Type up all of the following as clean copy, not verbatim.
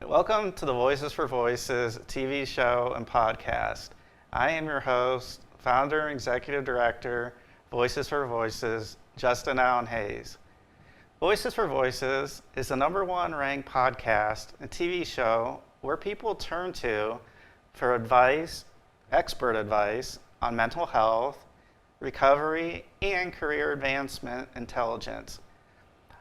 Welcome to the Voices for Voices TV show and podcast. I am your host, founder and executive director, Voices for Voices, Justin Allen Hayes. Voices for Voices is the #1 ranked podcast and TV show where people turn to for advice, expert advice on mental health, recovery, and career advancement intelligence.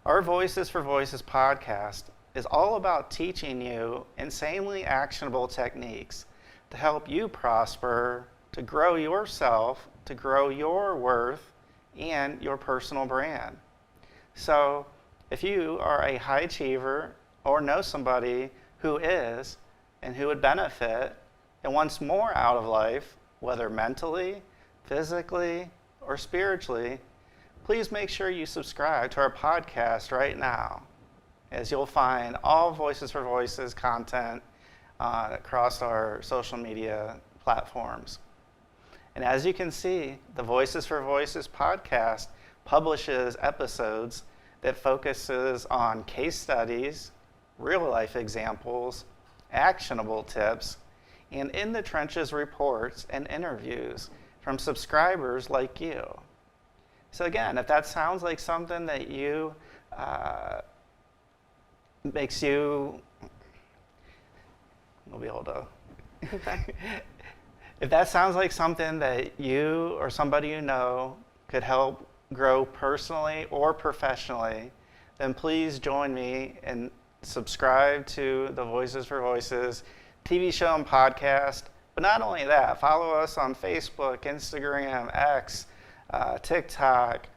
Our Voices for Voices podcast is all about teaching you insanely actionable techniques to help you prosper, to grow yourself, to grow your worth and your personal brand. So if you are a high achiever or know somebody who is and who would benefit and wants more out of life, whether mentally, physically, or spiritually, please make sure you subscribe to our podcast right now, as you'll find all Voices for Voices content across our social media platforms. And as you can see, the Voices for Voices podcast publishes episodes that focuses on case studies, real life examples, actionable tips, and in the trenches reports and interviews from subscribers like you. So again, if that sounds like something that you makes you, we'll be able to, if that sounds like something that you or somebody you know could help grow personally or professionally, then please join me and subscribe to the Voices for Voices TV show and podcast. But not only that, follow us on Facebook, Instagram, X, TikTok.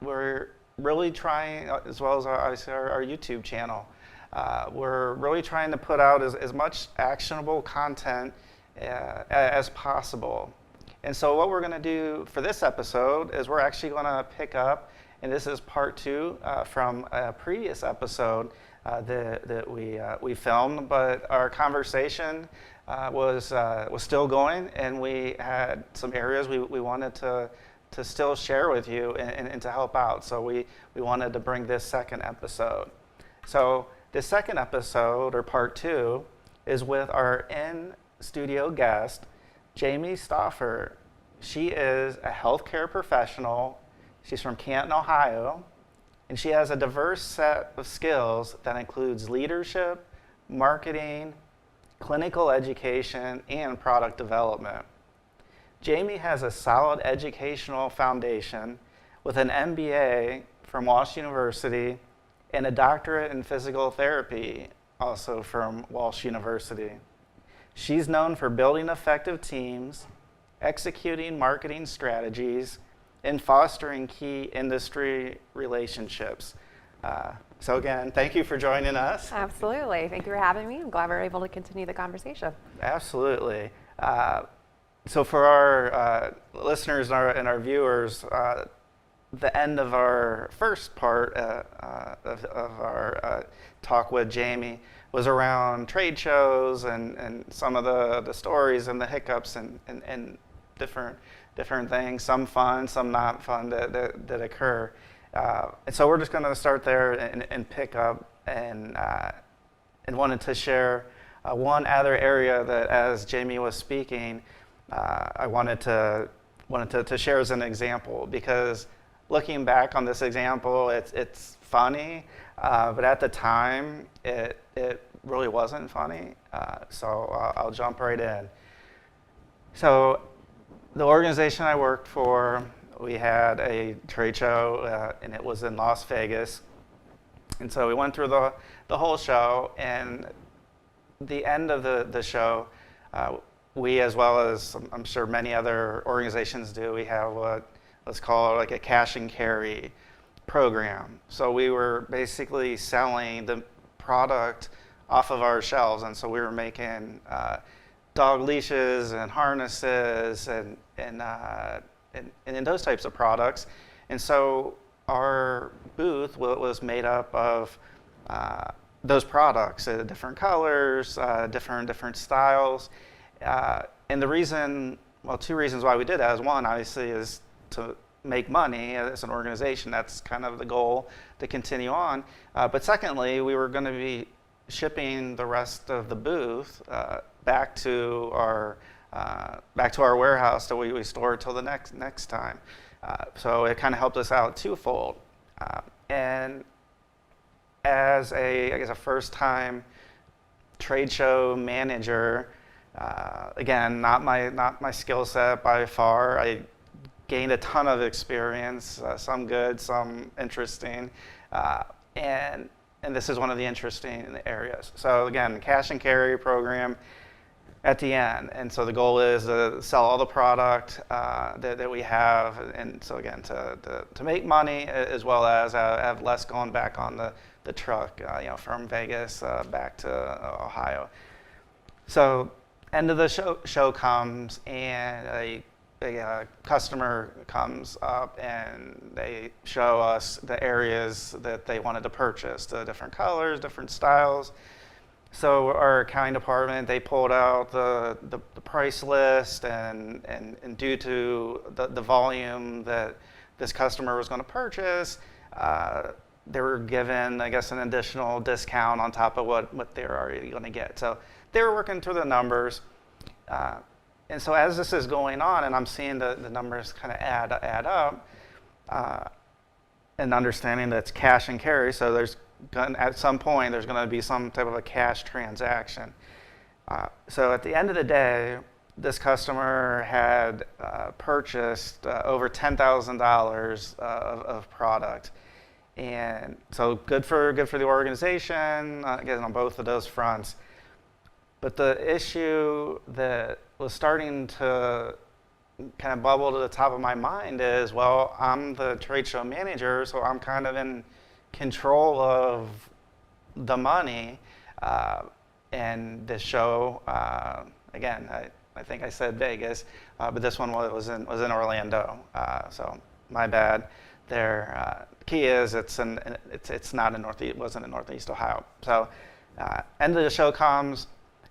We're really trying, as well as our YouTube channel, we're really trying to put out as much actionable content as possible. And so what we're going to do for this episode is we're actually going to pick up, and this is part 2 from a previous episode that we filmed, but our conversation was still going, and we had some areas we wanted to still share with you and to help out. So we wanted to bring this second episode. So this second episode, or part 2, is with our in-studio guest, Jaime Stoffer. She is a healthcare professional. She's from Canton, Ohio, and she has a diverse set of skills that includes leadership, marketing, clinical education, and product development. Jaime has a solid educational foundation with an MBA from Walsh University and a doctorate in physical therapy, also from Walsh University. She's known for building effective teams, executing marketing strategies, and fostering key industry relationships. So again, thank you for joining us. Absolutely. Thank you for having me. I'm glad we're able to continue the conversation. Absolutely. So for our listeners and our viewers, the end of our first part of our talk with Jaime was around trade shows and some of the stories and the hiccups and different things, some fun, some not fun that occur. And so we're just going to start there and pick up and wanted to share one other area that, as Jaime was speaking, I wanted to share as an example, because looking back on this example, it's funny, but at the time it really wasn't funny. So I'll jump right in. So the organization I worked for, we had a trade show, and it was in Las Vegas. And so we went through the whole show, and the end of the show, we, as well as I'm sure many other organizations do, we have what let's call it like a cash and carry program. So we were basically selling the product off of our shelves, and so we were making dog leashes and harnesses and those types of products. And so our booth was made up of those products, different colors, different styles. And the reason, well, 2 reasons why we did that is, one, obviously, is to make money as an organization. That's kind of the goal to continue on. But secondly, we were going to be shipping the rest of the booth back to our warehouse that we store till the next time. So it kind of helped us out twofold. And as a first-time trade show manager, again, not my skill set by far. I gained a ton of experience, some good, some interesting, and this is one of the interesting areas. So again, cash and carry program at the end, and so the goal is to sell all the product that we have, and so again to make money as well as have less going back on the truck, from Vegas back to Ohio. So end of the show comes, and a customer comes up and they show us the areas that they wanted to purchase, the different colors, different styles. So our accounting department, they pulled out the price list, and due to the volume that this customer was going to purchase, they were given, I guess, an additional discount on top of what they were already going to get. So they were working through the numbers. And so as this is going on, and I'm seeing the numbers kind of add up, and understanding that it's cash and carry, so at some point there's going to be some type of a cash transaction. So at the end of the day, this customer had purchased over $10,000 of product. And so good for the organization, again, on both of those fronts. But the issue that was starting to kind of bubble to the top of my mind is, well, I'm the trade show manager, so I'm kind of in control of the money. And this show, again, I think I said Vegas, but this one was in Orlando. So my bad. There, key is it wasn't in Northeast Ohio. So end of the show comes,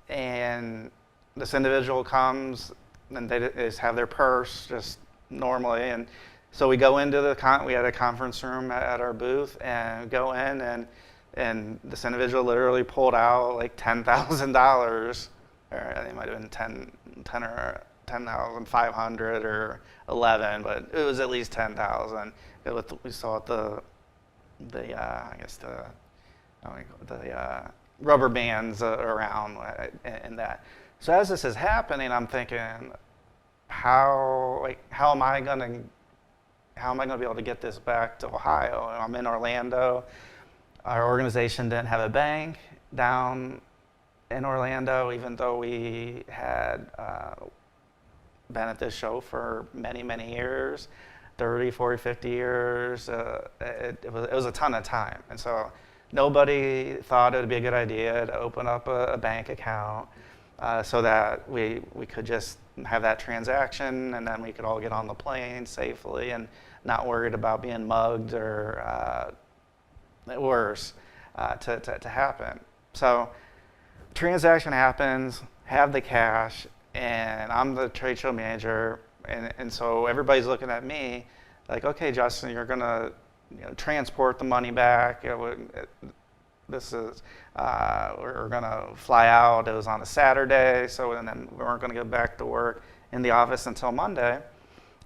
and this individual comes, and they just have their purse just normally, and so we go into we had a conference room at our booth, and go in, and this individual literally pulled out like $10,000, or it might have been 10 or 10,500 or 11, but it was at least 10,000. We saw the rubber bands around and that. So as this is happening, I'm thinking, how am I going to be able to get this back to Ohio? I'm in Orlando. Our organization didn't have a bank down in Orlando, even though we had been at this show for many, many years, 30, 40, 50 years. It was a ton of time. And so nobody thought it would be a good idea to open up a bank account so that we could just have that transaction, and then we could all get on the plane safely and not worried about being mugged or worse to happen. So transaction happens, have the cash, and I'm the trade show manager, and so everybody's looking at me like, okay, Justin, you're gonna transport the money back. This is we're gonna fly out. It was on a Saturday, so and then we weren't gonna get back to work in the office until Monday.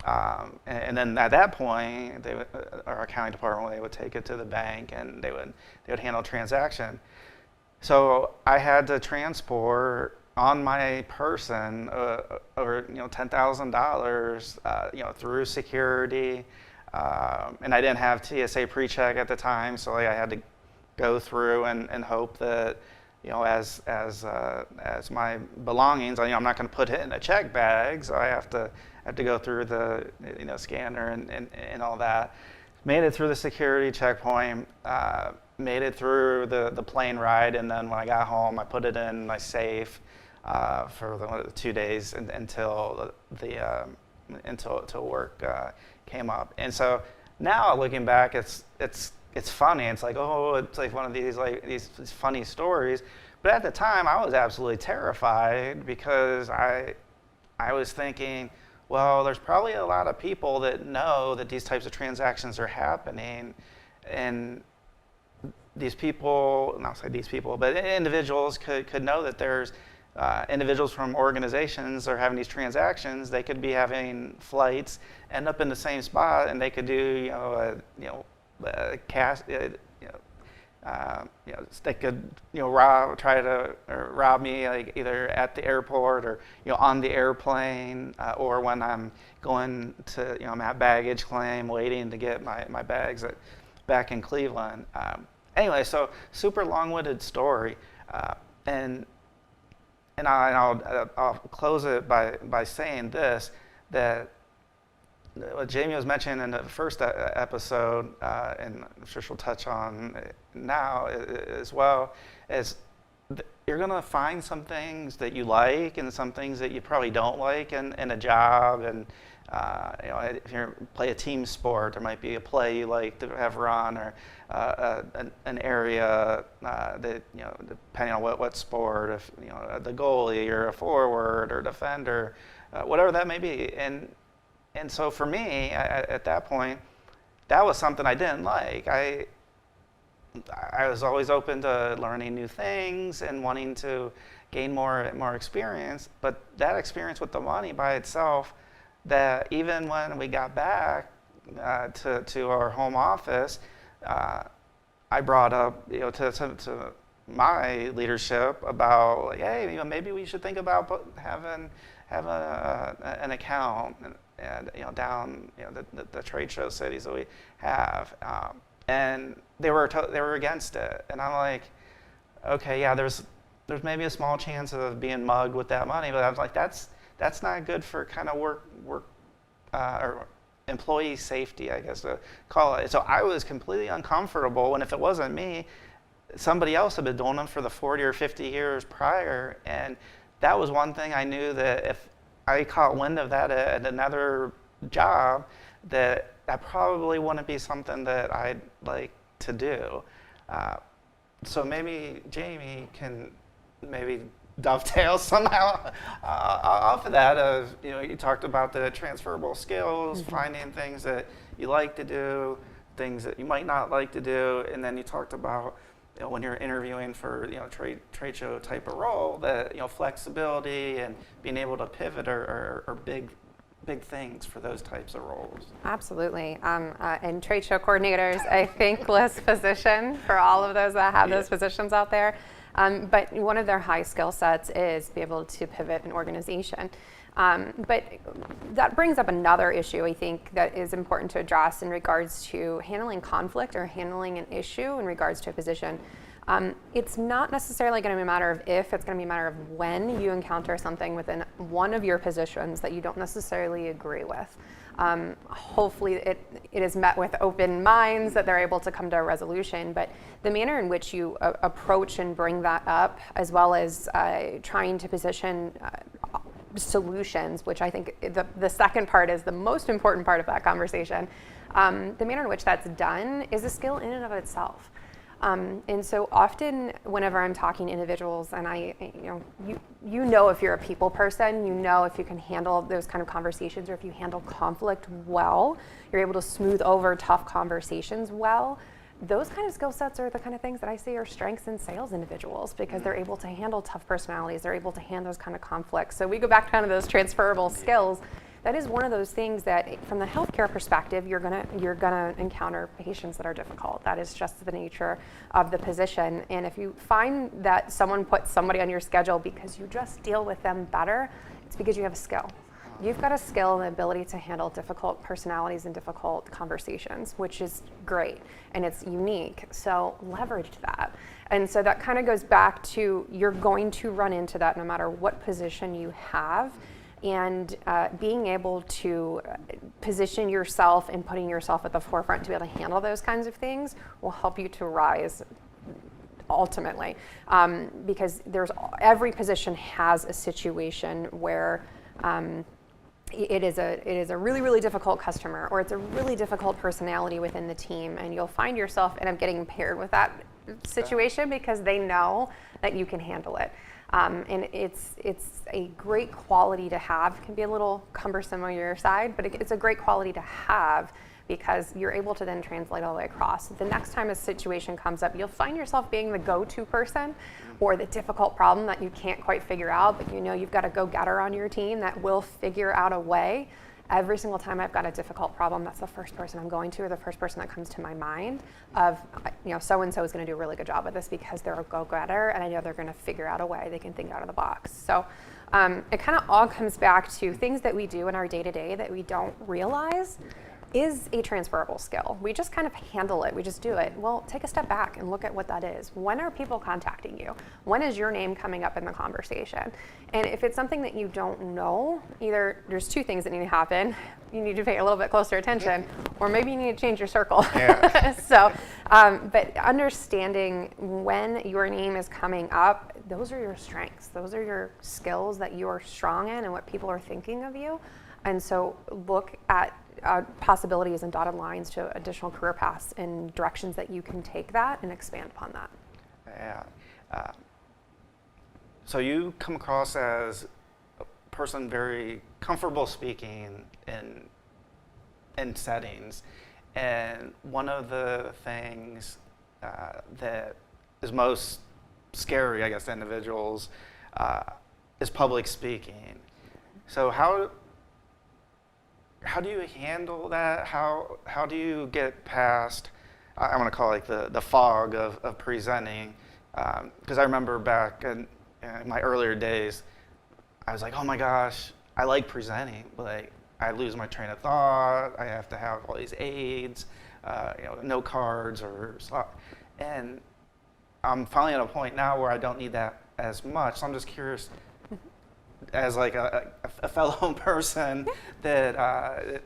And then at that point, our accounting department, they would take it to the bank, and they would handle transaction. So I had to transport on my person over $10,000 through security, and I didn't have TSA pre-check at the time, so I had to go through and hope that as my belongings, I'm not going to put it in a check bag, so I have to go through the scanner and all that. Made it through the security checkpoint. Made it through the plane ride, and then when I got home, I put it in my safe for the 2 days until work came up. And so now looking back, it's funny. It's like, oh, it's like one of these funny stories. But at the time, I was absolutely terrified because I was thinking, well, there's probably a lot of people that know that these types of transactions are happening, and these people, not say these people, but individuals could know that there's individuals from organizations are having these transactions. They could be having flights, end up in the same spot, and they could do, they could, try to rob me, like either at the airport or, on the airplane, or when I'm going to, I'm at baggage claim, waiting to get my bags back in Cleveland. Anyway, so super long-winded story, and I'll close it by saying this, that what Jamie was mentioning in the first episode, and I'm sure she'll touch on now as well, is you're going to find some things that you like and some things that you probably don't like in a job. And if you play a team sport, there might be a play you like to have run, or an area that, depending on what sport, if the goalie or a forward or defender, whatever that may be. And so for me, at that point, that was something I didn't like. I was always open to learning new things and wanting to gain more experience. But that experience with the money by itself, that even when we got back to our home office, I brought up to my leadership about, like, hey, maybe we should think about having an account and down the trade show cities that we have, and they were against it. And I'm like, okay, yeah, there's maybe a small chance of being mugged with that money, but I was like, that's not good for kind of work or employee safety, I guess to call it. So I was completely uncomfortable, and if it wasn't me, somebody else had been doing them for the 40 or 50 years prior, and that was one thing I knew, that if I caught wind of that at another job, that probably wouldn't be something that I'd like to do. So maybe Jamie can maybe dovetail somehow off of that. You talked about the transferable skills, finding things that you like to do, things that you might not like to do, and then you talked about when you're interviewing for trade show type of role, that flexibility and being able to pivot are big things for those types of roles. Absolutely. And trade show coordinators, a thankless position for all of those that have those positions out there. But one of their high skill sets is be able to pivot an organization. But that brings up another issue, I think, that is important to address in regards to handling conflict or handling an issue in regards to a position. It's not necessarily going to be a matter of if, it's going to be a matter of when you encounter something within one of your positions that you don't necessarily agree with. Hopefully it is met with open minds, that they're able to come to a resolution, but the manner in which you approach and bring that up, as well as trying to position solutions, which I think the second part is the most important part of that conversation. The manner in which that's done is a skill in and of itself. And so often whenever I'm talking to individuals, and you know if you're a people person, if you can handle those kind of conversations, or if you handle conflict well, you're able to smooth over tough conversations well. Those kind of skill sets are the kind of things that I say are strengths in sales individuals, because they're able to handle tough personalities, they're able to handle those kind of conflicts. So we go back to kind of those transferable skills. That is one of those things that, from the healthcare perspective, you're gonna encounter patients that are difficult. That is just the nature of the position. And if you find that someone puts somebody on your schedule because you just deal with them better, it's because you have a skill. You've got a skill and the ability to handle difficult personalities and difficult conversations, which is great, and it's unique. So leverage that. And so that kind of goes back to, you're going to run into that no matter what position you have. And being able to position yourself and putting yourself at the forefront to be able to handle those kinds of things will help you to rise ultimately. Because every position has a situation where it is a really, really difficult customer, or it's a really difficult personality within the team, and you'll find yourself end up getting paired with that situation because they know that you can handle it. And it's a great quality to have. It can be a little cumbersome on your side, but it's a great quality to have because you're able to then translate all the way across. The next time a situation comes up, you'll find yourself being the go-to person or the difficult problem that you can't quite figure out, but you know you've got a go-getter on your team that will figure out a way. Every single time I've got a difficult problem, that's the first person I'm going to, or the first person that comes to my mind of, so-and-so is going to do a really good job with this because they're a go-getter, and I know they're going to figure out a way. They can think out of the box. So it kind of all comes back to things that we do in our day-to-day that we don't realize is a transferable skill. We just kind of handle it. We just do it. Well, take a step back and look at what that is. When are people contacting you? When is your name coming up in the conversation? And if it's something that you don't know, either there's two things that need to happen. You need to pay a little bit closer attention, or maybe you need to change your circle. Yeah. But understanding when your name is coming up, those are your strengths. Those are your skills that you are strong in and what people are thinking of you. And so look at possibilities and dotted lines to additional career paths and directions that you can take that and expand upon that. Yeah. So you come across as a person very comfortable speaking in settings. And one of the things that is most scary, I guess, to individuals is public speaking. So how do you handle that? How do you get past, I want to call it like the fog of presenting? Because I remember back in my earlier days, I was like, oh my gosh, I like presenting, but like, I lose my train of thought. I have to have all these aids, no cards or slot. And I'm finally at a point now where I don't need that as much. So I'm just curious, as like a fellow person that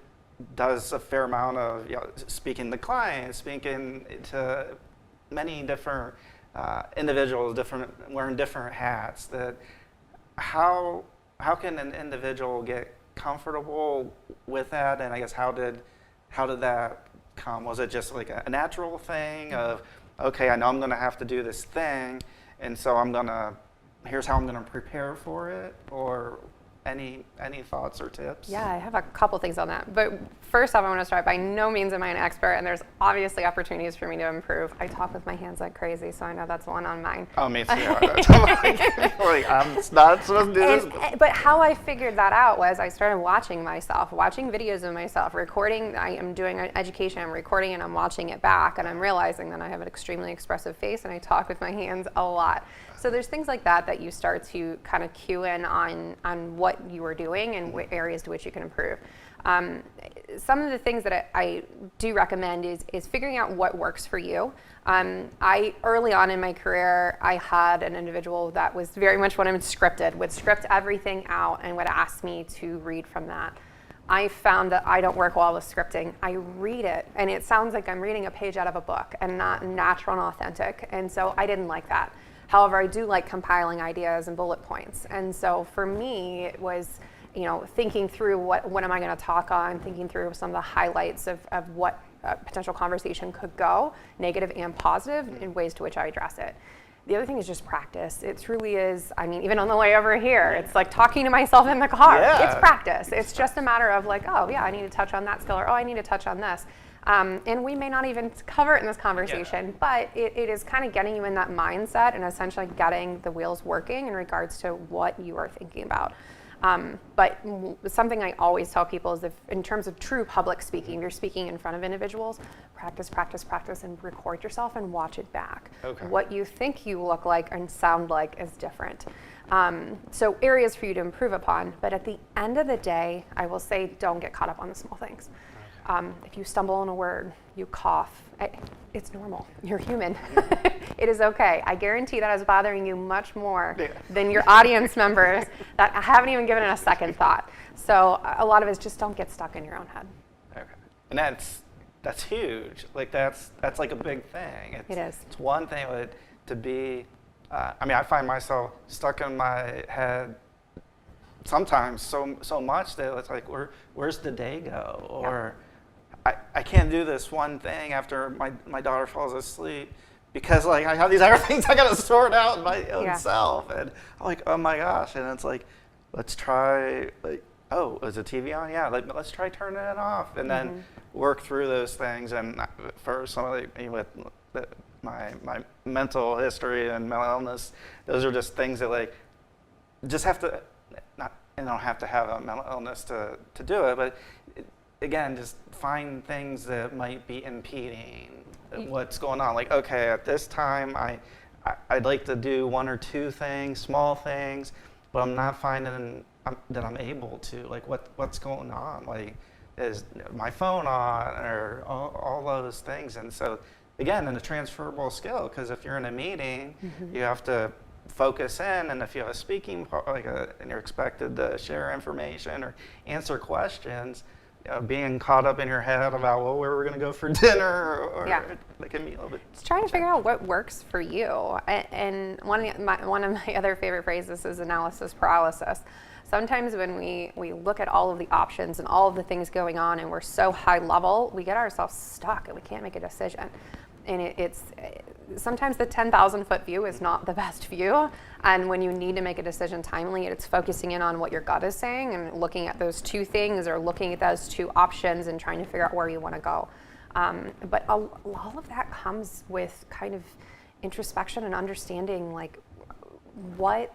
does a fair amount of speaking to clients, speaking to many different individuals, wearing different hats. That how can an individual get comfortable with that? And I guess how did that come? Was it just like a natural thing of, okay, I know I'm going to have to do this thing, and so here's how I'm going to prepare for it, or any thoughts or tips? Yeah, I have a couple things on that. But first off, I want to start, by no means am I an expert, and there's obviously opportunities for me to improve. I talk with my hands like crazy, so I know that's one on mine. Oh, me too. I'm not supposed to do this. But how I figured that out was I started watching myself, watching videos of myself, recording. I am doing education, I'm recording and I'm watching it back, and I'm realizing that I have an extremely expressive face and I talk with my hands a lot. So there's things like that you start to kind of cue in on what you are doing and what areas to which you can improve. Some of the things that I do recommend is figuring out what works for you. Early on in my career, I had an individual that was very much what I'm scripted, would script everything out and would ask me to read from that. I found that I don't work well with scripting. I read it, and it sounds like I'm reading a page out of a book and not natural and authentic, and so I didn't like that. However, I do like compiling ideas and bullet points. And so for me, it was, thinking through what am I going to talk on, thinking through some of the highlights of what a potential conversation could go, negative and positive, in ways to which I address it. The other thing is just practice. It truly is, even on the way over here, it's like talking to myself in the car. Yeah. It's practice. It's just a matter of like, oh yeah, I need to touch on that skill, or oh, I need to touch on this. And we may not even cover it in this conversation, but it is kind of getting you in that mindset and essentially getting the wheels working in regards to what you are thinking about. But something I always tell people is, if in terms of true public speaking, you're speaking in front of individuals, practice, and record yourself and watch it back. Okay. What you think you look like and sound like is different. So areas for you to improve upon, but at the end of the day, I will say don't get caught up on the small things. If you stumble on a word, you cough, it's normal. You're human. It is okay. I guarantee that is bothering you much more than your audience members that haven't even given it a second thought. So a lot of it is just don't get stuck in your own head. Okay. And that's huge. Like that's like a big thing. It is. It's one thing to be, I find myself stuck in my head sometimes so much that it's like, where's the day go? Or I can't do this one thing after my daughter falls asleep because like I have these other things I gotta sort out in my own Yeah. self, and I'm like, oh my gosh, and it's like, let's try, like, oh, is the TV on? Yeah, like let's try turning it off, and then work through those things. And for somebody with my mental history and mental illness, those are just things that like just have to not, and don't have to have a mental illness to do it, but again, just find things that might be impeding what's going on. Like, okay, at this time, I'd like to do one or two things, small things, but I'm not finding that I'm able to. Like, what's going on? Like, is my phone on, or all those things? And so, again, in a transferable skill, because if you're in a meeting, you have to focus in, and if you have a speaking part, and you're expected to share information or answer questions, being caught up in your head about, well, where we're going to go for dinner, or it can be a little bit. It's trying to figure out what works for you. And one of my other favorite phrases is analysis paralysis. Sometimes when we look at all of the options and all of the things going on, and we're so high level, we get ourselves stuck and we can't make a decision. And it's sometimes the 10,000-foot view is not the best view. And when you need to make a decision timely, it's focusing in on what your gut is saying and looking at those two things, or looking at those two options and trying to figure out where you want to go. But all of that comes with kind of introspection and understanding, like, what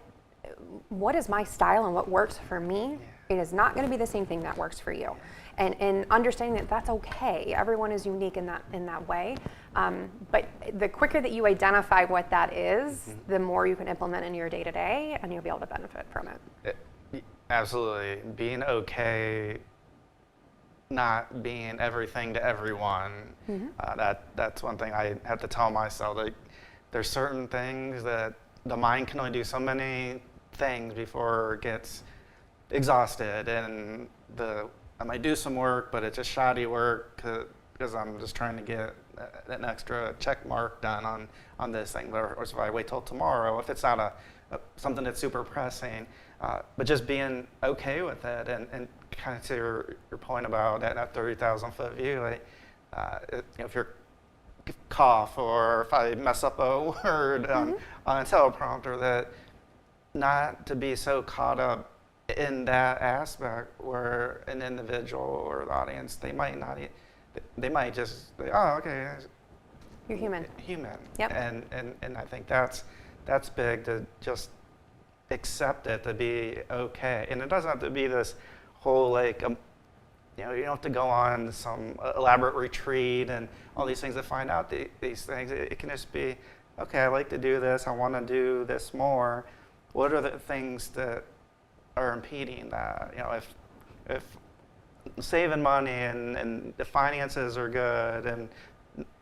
is my style and what works for me. It is not going to be the same thing that works for you. And understanding that that's okay. Everyone is unique in that way. But the quicker that you identify what that is, the more you can implement in your day-to-day, and you'll be able to benefit from it. Absolutely. Being okay, not being everything to everyone. That's one thing I have to tell myself. Like, there's certain things that the mind can only do so many things before it gets exhausted, and I might do some work, but it's just shoddy work because I'm just trying to get an extra check mark done on this thing. Or if I wait till tomorrow, if it's not something that's super pressing, but just being okay with it, and kind of to your point about that 30,000-foot view, like, if you're cough, or if I mess up a word on a teleprompter, that not to be so caught up in that aspect where an individual or the audience, they might just say, oh, okay, You're human. Yep. And I think that's big, to just accept it, to be okay. And it doesn't have to be this whole, like, you don't have to go on some elaborate retreat and all these things to find out these things. It can just be, okay, I like to do this, I want to do this more. What are the things that are impeding that? If saving money and the finances are good and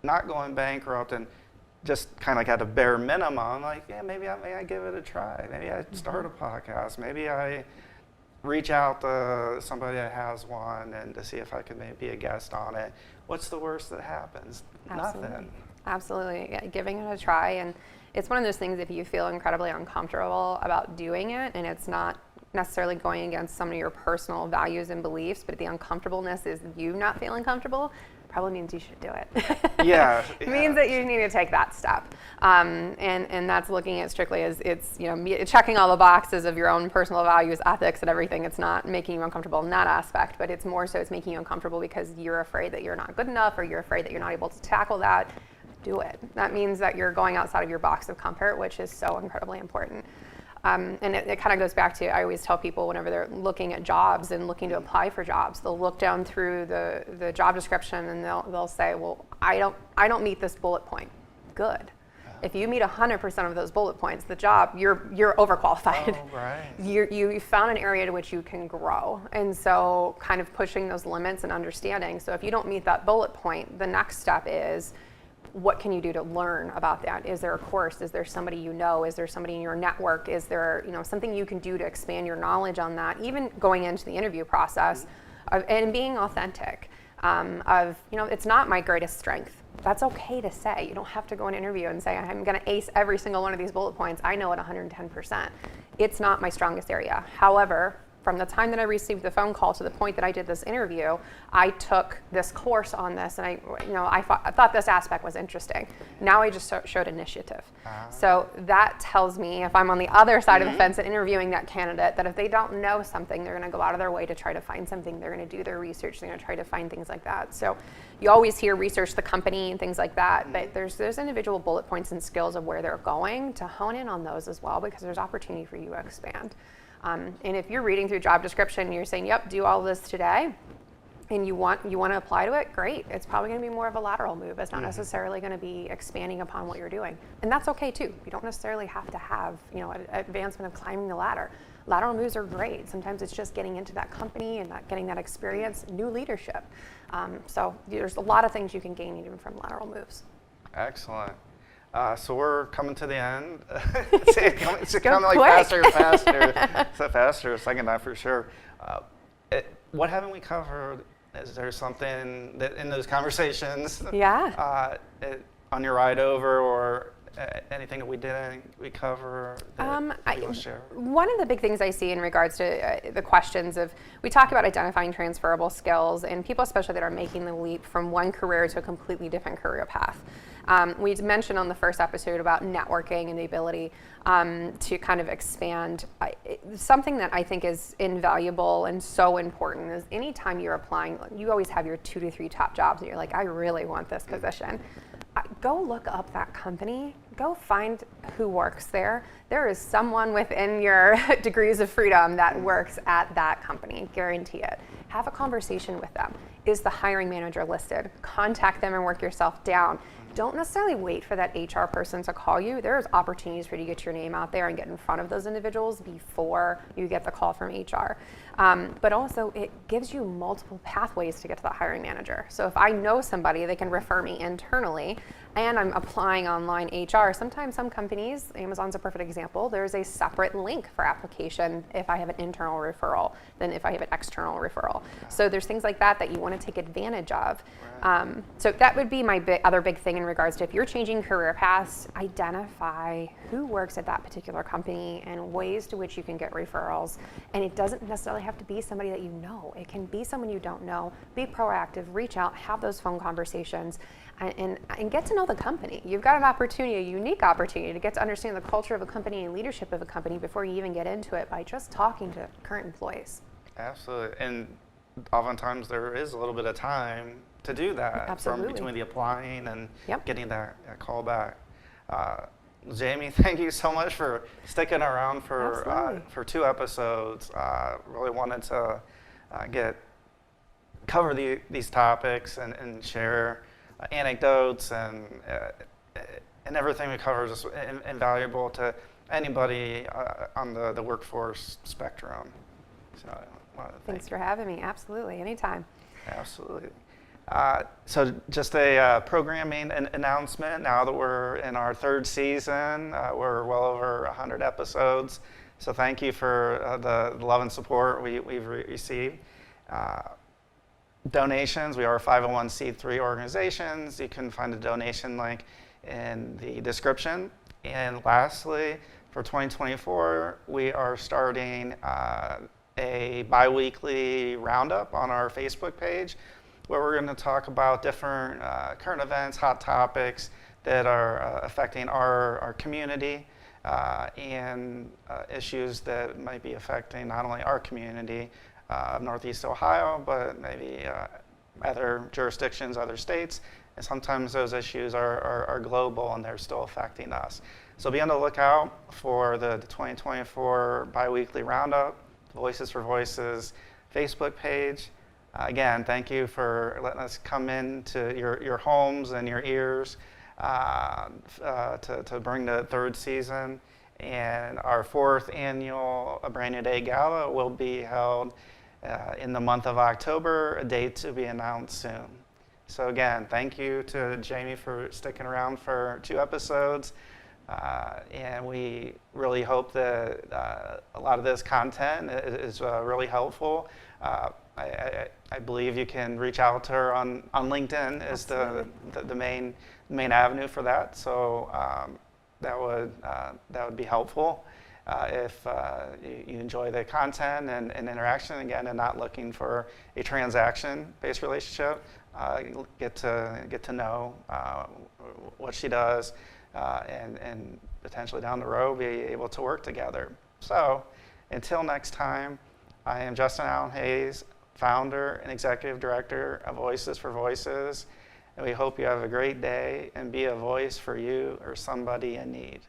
not going bankrupt, and just kind of like at a bare minimum, like, yeah, maybe I give it a try. Maybe I start a podcast. Maybe I reach out to somebody that has one, and to see if I could maybe be a guest on it. What's the worst that happens? Absolutely. Nothing. Absolutely. Yeah, giving it a try. And it's one of those things, if you feel incredibly uncomfortable about doing it, and it's not necessarily going against some of your personal values and beliefs, but the uncomfortableness is you not feeling comfortable, probably means you should do it. Yeah. It means that you need to take that step. And that's looking at strictly as it's, checking all the boxes of your own personal values, ethics, and everything. It's not making you uncomfortable in that aspect, but it's more so it's making you uncomfortable because you're afraid that you're not good enough, or you're afraid that you're not able to tackle that. Do it. That means that you're going outside of your box of comfort, which is so incredibly important. And it kind of goes back to, I always tell people whenever they're looking at jobs and looking to apply for jobs, they'll look down through the job description, and they'll say, well, I don't meet this bullet point. Good. If you meet 100% of those bullet points, the job, you're overqualified. Oh, right. You found an area to which you can grow. And so kind of pushing those limits and understanding. So if you don't meet that bullet point, the next step is, what can you do to learn about that? Is there a course? Is there somebody you know? Is there somebody in your network? Is there something you can do to expand your knowledge on that? Even going into the interview process, and being authentic. It's not my greatest strength. That's okay to say. You don't have to go and interview and say, I'm going to ace every single one of these bullet points. I know it 110%. It's not my strongest area. However, from the time that I received the phone call to the point that I did this interview, I took this course on this, and I thought this aspect was interesting. Now I just showed initiative. So that tells me, if I'm on the other side of the fence and interviewing that candidate, that if they don't know something, they're going to go out of their way to try to find something. They're going to do their research. They're going to try to find things like that. So you always hear research the company and things like that, but there's individual bullet points and skills of where they're going to hone in on those as well, because there's opportunity for you to expand. And if you're reading through job description and you're saying, yep, do all this today, and you want to apply to it, great. It's probably going to be more of a lateral move. It's not necessarily going to be expanding upon what you're doing. And that's okay too. You don't necessarily have to have, an advancement of climbing the ladder. Lateral moves are great. Sometimes it's just getting into that company and getting that experience, new leadership. So there's a lot of things you can gain even from lateral moves. Excellent. So we're coming to the end. It's coming like quick. faster and faster. So faster, second half for sure. What haven't we covered? Is there something that in those conversations on your ride over, or anything that we cover that you want to share? One of the big things I see in regards to the questions of, we talk about identifying transferable skills, and people especially that are making the leap from one career to a completely different career path. We mentioned on the first episode about networking and the ability to kind of expand. Something that I think is invaluable and so important is anytime you're applying, you always have your 2 to 3 top jobs and you're like, I really want this position. Go look up that company. Go find who works there. There is someone within your degrees of freedom that works at that company. Guarantee it. Have a conversation with them. Is the hiring manager listed? Contact them and work yourself down. Don't necessarily wait for that HR person to call you. There's opportunities for you to get your name out there and get in front of those individuals before you get the call from HR. But also, it gives you multiple pathways to get to the hiring manager. So if I know somebody, they can refer me internally, and I'm applying online HR. Sometimes some companies, Amazon's a perfect example, there's a separate link for application if I have an internal referral than if I have an external referral. So there's things like that you want to take advantage of. So that would be my other big thing in regards to, if you're changing career paths, identify who works at that particular company and ways to which you can get referrals. And it doesn't necessarily have to be somebody that you know. It can be someone you don't know. Be proactive, reach out, have those phone conversations, and get to know the company. You've got an opportunity, a unique opportunity, to get to understand the culture of a company and leadership of a company before you even get into it by just talking to current employees. Absolutely. And oftentimes there is a little bit of time to do that. From between the applying and getting that call back. Jamie, thank you so much for sticking around for 2 episodes. Really wanted to cover these topics and share anecdotes and everything we cover is invaluable to anybody on the workforce spectrum. So Thanks for having me. Absolutely, anytime. Absolutely. So just a programming announcement. Now that we're in our 3rd season, we're well over 100 episodes. So thank you for the love and support we've received. Donations, we are 501c3 organizations. You can find the donation link in the description. And lastly, for 2024, we are starting a bi-weekly roundup on our Facebook page, where we're going to talk about different current events, hot topics that are affecting our community, and issues that might be affecting not only our community of Northeast Ohio, but maybe other jurisdictions, other states. And sometimes those issues are global and they're still affecting us. So be on the lookout for the 2024 bi-weekly roundup, Voices for Voices Facebook page. Again, thank you for letting us come into your homes and your ears to bring the 3rd season. And our 4th annual A Brand New Day Gala will be held in the month of October, a date to be announced soon. So again, thank you to Jamie for sticking around for 2 episodes. And we really hope that a lot of this content is really helpful. I believe you can reach out to her on LinkedIn as the main avenue for that. So that would be helpful. If you enjoy the content and interaction again, and not looking for a transaction-based relationship, get to know what she does, and potentially down the road be able to work together. So, until next time, I am Justin Allen Hayes, founder and executive director of Voices for Voices, and we hope you have a great day and be a voice for you or somebody in need.